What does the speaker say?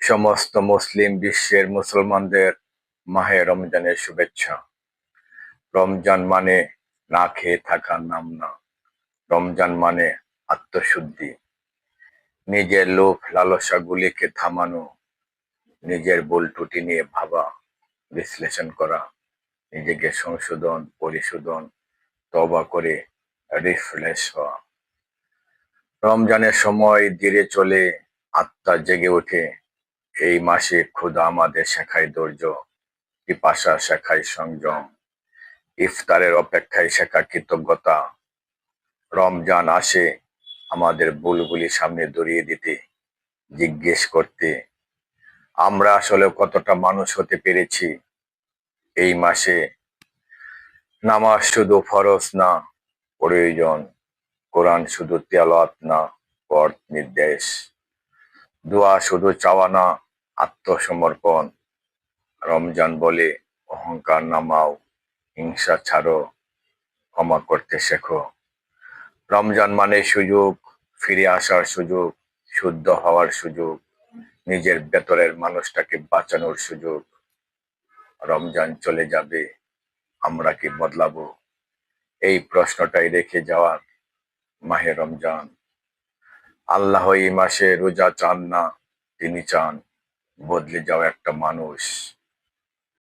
সমস্ত মুসলিম বিশ্বের মুসলমানদের মাহে রমজানের শুভেচ্ছা। রমজান মানে না খেয়ে থাকার নাম না, রমজান মানে আত্মশুদ্ধি, নিজের লোভ লালসাগুলিকে থামানো, নিজের ভুল ত্রুটি নিয়ে ভাবা, বিশ্লেষণ করা, নিজেকে সংশোধন পরিশোধন তওবা করে রিফ্রেশ হওয়া। রমজানের সময় ধীরে চলে, আত্মা জেগে ওঠে। এই মাসে ক্ষুধা আমাদের শেখায় ধৈর্য, পিপাসা শেখায় সংযম, ইফতারের অপেক্ষায় শেখা কৃতজ্ঞতা। রমজান আসে আমাদের ভুলগুলি সামনে ধরিয়ে দিতে, জিজ্ঞেস করতে আমরা আসলে কতটা মানুষ হতে পেরেছি। এই মাসে নামাজ শুধু ফরজ না, প্রয়োজন। কোরআন শুধু তেলাওয়াত না, পথ নির্দেশ। দোয়া শুধু চাওয়া না, আত্মসমর্পণ। রমজান বলে অহংকার নামাও, হিংসা ছাড়ো, ক্ষমা করতে শেখো। রমজান মানে সুযোগ, ফিরে আসার সুযোগ, শুদ্ধ হওয়ার সুযোগ, নিজের ভেতরের মানুষটাকে বাঁচানোর সুযোগ। রমজান চলে যাবে, আমরা কি বদলাবো? এই প্রশ্নটাই রেখে যাওয়ার মাহে রমজান। আল্লাহ এই মাসে রোজা চান না, তিনি চান বদলে যাওয়া একটা মানুষ।